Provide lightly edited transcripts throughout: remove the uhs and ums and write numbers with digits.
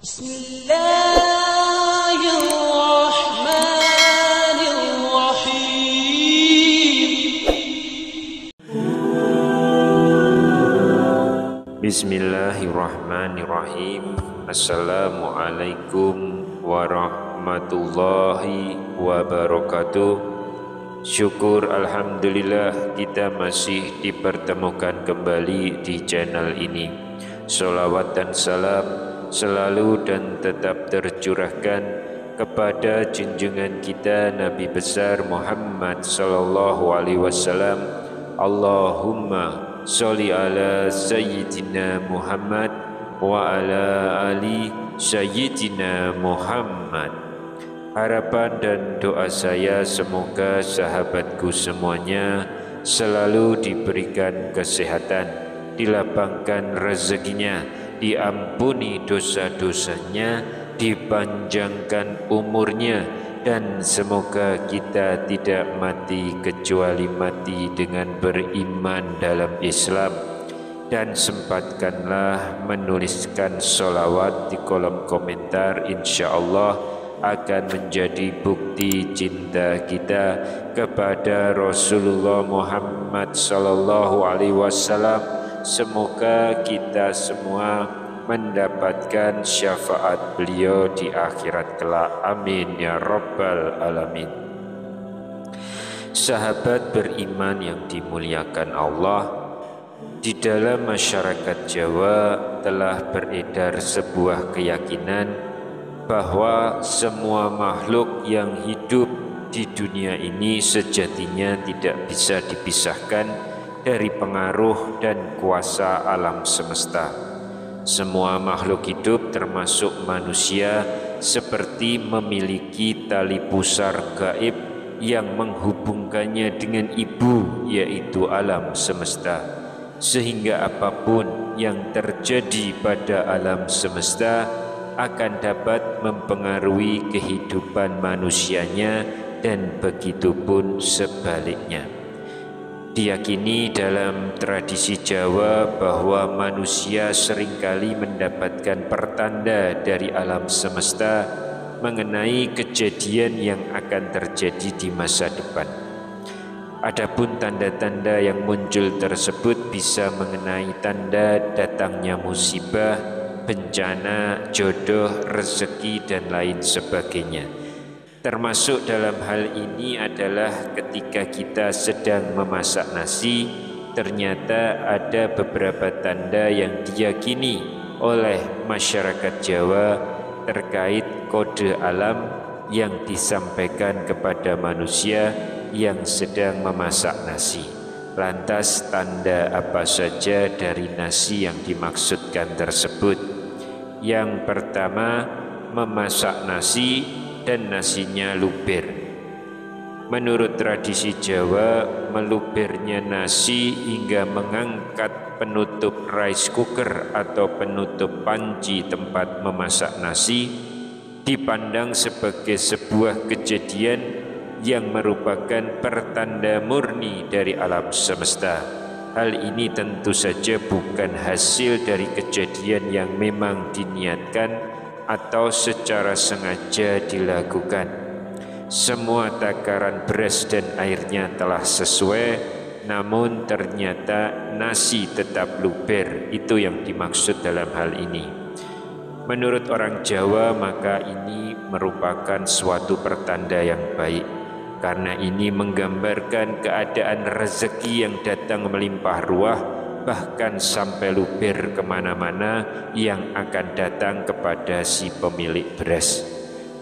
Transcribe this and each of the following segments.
Bismillahirrahmanirrahim. Assalamualaikum warahmatullahi wabarakatuh. Syukur alhamdulillah kita masih dipertemukan kembali di channel ini. Sholawat dan salam selalu dan tetap tercurahkan kepada junjungan kita Nabi besar Muhammad sallallahu alaihi wasallam. Allahumma sholli ala sayyidina Muhammad wa ala ali sayyidina Muhammad. Harapan dan doa saya semoga sahabatku semuanya selalu diberikan kesehatan, dilapangkan rezekinya, diampuni dosa-dosanya, dipanjangkan umurnya, dan semoga kita tidak mati kecuali mati dengan beriman dalam Islam. Dan sempatkanlah menuliskan sholawat di kolom komentar, insya Allah akan menjadi bukti cinta kita kepada Rasulullah Muhammad sallallahu alaihi wasallam. Semoga kita semua mendapatkan syafaat beliau di akhirat kelak. Amin ya rabbal alamin. Sahabat beriman yang dimuliakan Allah, di dalam masyarakat Jawa telah beredar sebuah keyakinan bahwa semua makhluk yang hidup di dunia ini sejatinya tidak bisa dipisahkan dari pengaruh dan kuasa alam semesta. Semua makhluk hidup termasuk manusia seperti memiliki tali pusar gaib yang menghubungkannya dengan ibu, yaitu alam semesta. Sehingga apapun yang terjadi pada alam semesta akan dapat mempengaruhi kehidupan manusianya, dan begitupun sebaliknya. Diyakini dalam tradisi Jawa bahwa manusia seringkali mendapatkan pertanda dari alam semesta mengenai kejadian yang akan terjadi di masa depan. Adapun tanda-tanda yang muncul tersebut bisa mengenai tanda datangnya musibah, bencana, jodoh, rezeki, dan lain sebagainya. Termasuk dalam hal ini adalah ketika kita sedang memasak nasi, ternyata ada beberapa tanda yang diyakini oleh masyarakat Jawa terkait kode alam yang disampaikan kepada manusia yang sedang memasak nasi. Lantas tanda apa saja dari nasi yang dimaksudkan tersebut? Yang pertama, memasak nasi dan nasinya luber. Menurut tradisi Jawa, melubernya nasi hingga mengangkat penutup rice cooker atau penutup panci tempat memasak nasi dipandang sebagai sebuah kejadian yang merupakan pertanda murni dari alam semesta. Hal ini tentu saja bukan hasil dari kejadian yang memang diniatkan atau secara sengaja dilakukan. Semua takaran beras dan airnya telah sesuai, namun ternyata nasi tetap luber. Itu yang dimaksud dalam hal ini. Menurut orang Jawa, maka ini merupakan suatu pertanda yang baik, karena ini menggambarkan keadaan rezeki yang datang melimpah ruah, bahkan sampai luber kemana-mana yang akan datang kepada si pemilik beras.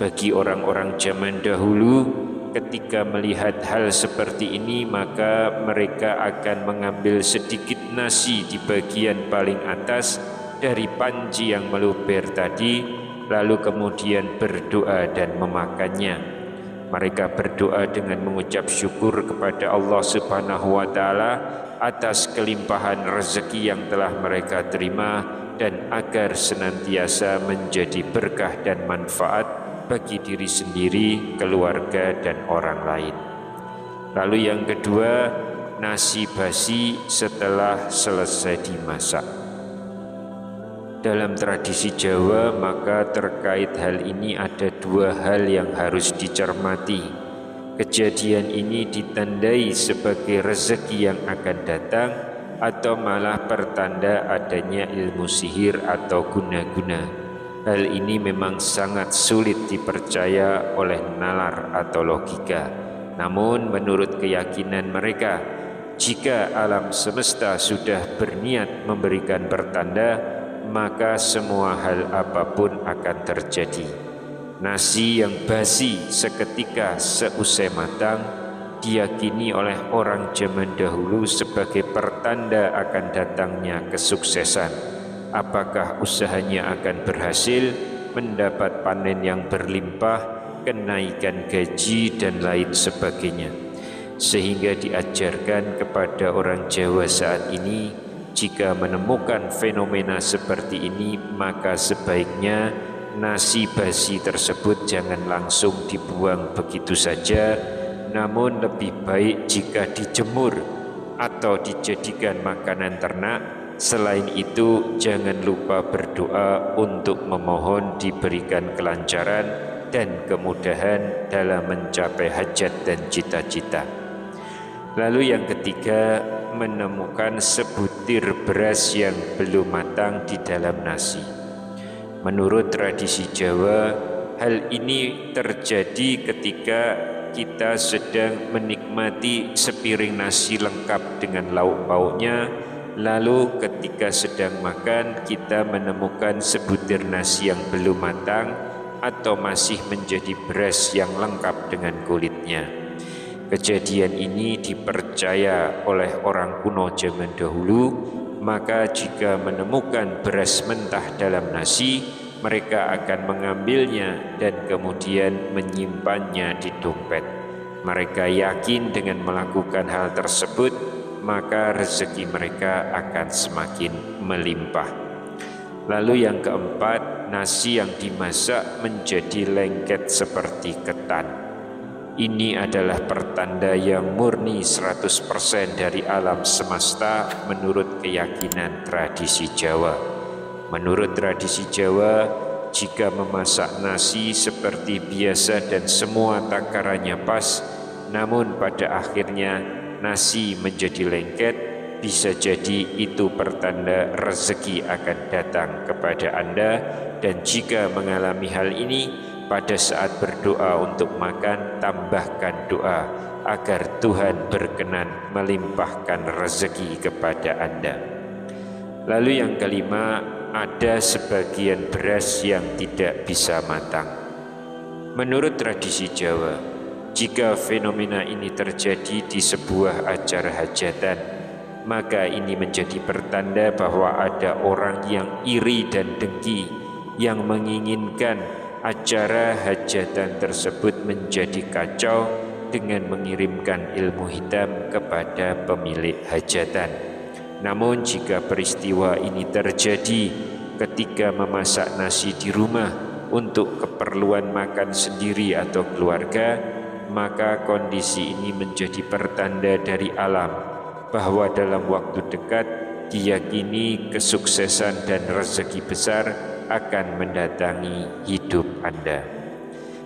Bagi orang-orang zaman dahulu, ketika melihat hal seperti ini, maka mereka akan mengambil sedikit nasi di bagian paling atas dari panci yang meluber tadi, lalu kemudian berdoa dan memakannya. Mereka berdoa dengan mengucap syukur kepada Allah Subhanahu wa Ta'ala atas kelimpahan rezeki yang telah mereka terima, dan agar senantiasa menjadi berkah dan manfaat bagi diri sendiri, keluarga, dan orang lain. Lalu yang kedua, nasi basi setelah selesai dimasak. Dalam tradisi Jawa, maka terkait hal ini ada dua hal yang harus dicermati. Kejadian ini ditandai sebagai rezeki yang akan datang atau malah pertanda adanya ilmu sihir atau guna-guna. Hal ini memang sangat sulit dipercaya oleh nalar atau logika. Namun menurut keyakinan mereka, jika alam semesta sudah berniat memberikan pertanda, maka semua hal apapun akan terjadi. Nasi yang basi seketika seusai matang diyakini oleh orang zaman dahulu sebagai pertanda akan datangnya kesuksesan. Apakah usahanya akan berhasil, mendapat panen yang berlimpah, kenaikan gaji dan lain sebagainya. Sehingga diajarkan kepada orang Jawa saat ini, jika menemukan fenomena seperti ini, maka sebaiknya nasi basi tersebut jangan langsung dibuang begitu saja, namun lebih baik jika dijemur atau dijadikan makanan ternak. Selain itu, jangan lupa berdoa untuk memohon diberikan kelancaran dan kemudahan dalam mencapai hajat dan cita-cita. Lalu yang ketiga, menemukan sebutir beras yang belum matang di dalam nasi. Menurut tradisi Jawa, hal ini terjadi ketika kita sedang menikmati sepiring nasi lengkap dengan lauk pauknya, lalu ketika sedang makan kita menemukan sebutir nasi yang belum matang atau masih menjadi beras yang lengkap dengan kulitnya. Kejadian ini dipercaya oleh orang kuno zaman dahulu, maka jika menemukan beras mentah dalam nasi, mereka akan mengambilnya dan kemudian menyimpannya di dompet. Mereka yakin dengan melakukan hal tersebut, maka rezeki mereka akan semakin melimpah. Lalu yang keempat, nasi yang dimasak menjadi lengket seperti ketan. Ini adalah pertanda yang murni 100% dari alam semesta menurut keyakinan tradisi Jawa. Menurut tradisi Jawa, jika memasak nasi seperti biasa dan semua takarannya pas, namun pada akhirnya nasi menjadi lengket, bisa jadi itu pertanda rezeki akan datang kepada Anda. Dan jika mengalami hal ini, pada saat berdoa untuk makan, tambahkan doa agar Tuhan berkenan melimpahkan rezeki kepada Anda. Lalu yang kelima, ada sebagian beras yang tidak bisa matang. Menurut tradisi Jawa, jika fenomena ini terjadi di sebuah acara hajatan, maka ini menjadi pertanda bahwa ada orang yang iri dan dengki, yang menginginkan acara hajatan tersebut menjadi kacau dengan mengirimkan ilmu hitam kepada pemilik hajatan. Namun jika peristiwa ini terjadi ketika memasak nasi di rumah untuk keperluan makan sendiri atau keluarga, maka kondisi ini menjadi pertanda dari alam bahwa dalam waktu dekat diyakini kesuksesan dan rezeki besar akan mendatangi hidup Anda.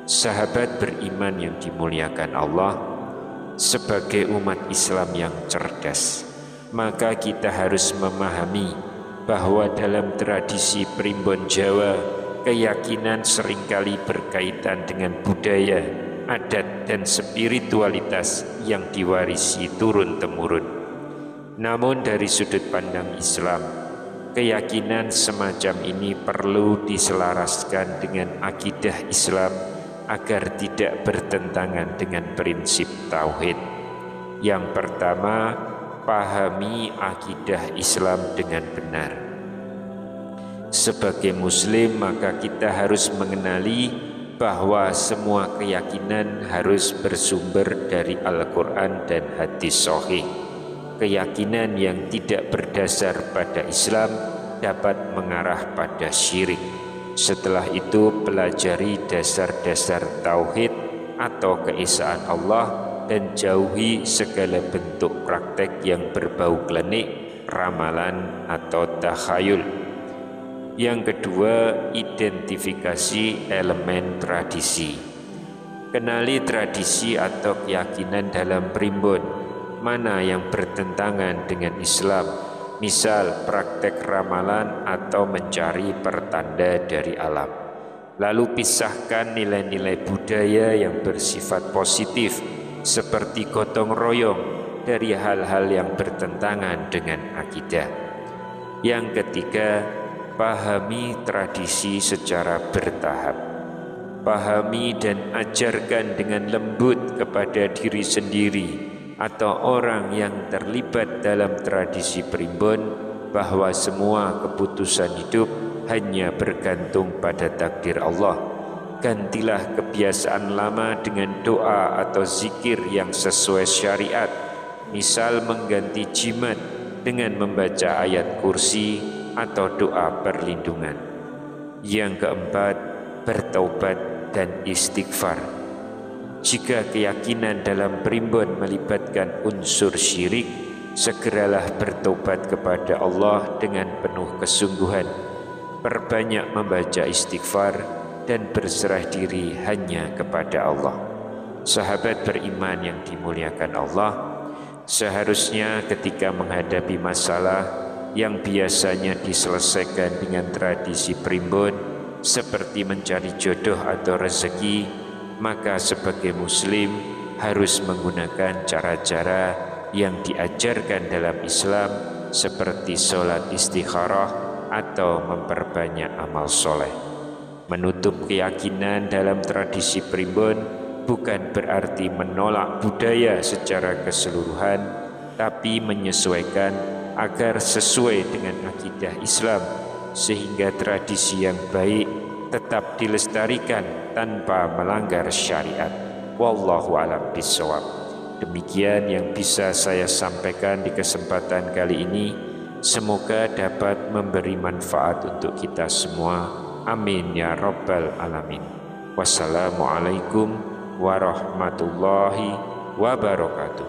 Sahabat beriman yang dimuliakan Allah, sebagai umat Islam yang cerdas, maka kita harus memahami bahwa dalam tradisi primbon Jawa, keyakinan seringkali berkaitan dengan budaya, adat, dan spiritualitas yang diwarisi turun-temurun. Namun dari sudut pandang Islam, keyakinan semacam ini perlu diselaraskan dengan akidah Islam agar tidak bertentangan dengan prinsip tauhid. Yang pertama, pahami akidah Islam dengan benar. Sebagai Muslim, maka kita harus mengenali bahwa semua keyakinan harus bersumber dari Al-Quran dan hadis sahih. Keyakinan yang tidak berdasar pada Islam dapat mengarah pada syirik. Setelah itu pelajari dasar-dasar tauhid atau keesaan Allah dan jauhi segala bentuk praktek yang berbau klinik, ramalan atau takhayul. Yang kedua, identifikasi elemen tradisi. Kenali tradisi atau keyakinan dalam primbon, mana yang bertentangan dengan Islam, misal praktek ramalan atau mencari pertanda dari alam. Lalu pisahkan nilai-nilai budaya yang bersifat positif seperti gotong royong dari hal-hal yang bertentangan dengan akidah. Yang ketiga, pahami tradisi secara bertahap. Pahami dan ajarkan dengan lembut kepada diri sendiri atau orang yang terlibat dalam tradisi primbon bahwa semua keputusan hidup hanya bergantung pada takdir Allah. Gantilah kebiasaan lama dengan doa atau zikir yang sesuai syariat, misal mengganti jimat dengan membaca ayat kursi atau doa perlindungan. Yang keempat, bertaubat dan istighfar. Jika keyakinan dalam primbon melibatkan unsur syirik, segeralah bertobat kepada Allah dengan penuh kesungguhan. Perbanyak membaca istighfar dan berserah diri hanya kepada Allah. Sahabat beriman yang dimuliakan Allah, seharusnya ketika menghadapi masalah yang biasanya diselesaikan dengan tradisi primbon seperti mencari jodoh atau rezeki, maka sebagai muslim harus menggunakan cara-cara yang diajarkan dalam Islam seperti sholat istikharah atau memperbanyak amal soleh. Menutup keyakinan dalam tradisi primbon bukan berarti menolak budaya secara keseluruhan, tapi menyesuaikan agar sesuai dengan akidah Islam, sehingga tradisi yang baik tetap dilestarikan tanpa melanggar syariat. Wallahu a'lam bishawab. Demikian yang bisa saya sampaikan di kesempatan kali ini. Semoga dapat memberi manfaat untuk kita semua. Amin ya rabbal alamin. Wassalamualaikum warahmatullahi wabarakatuh.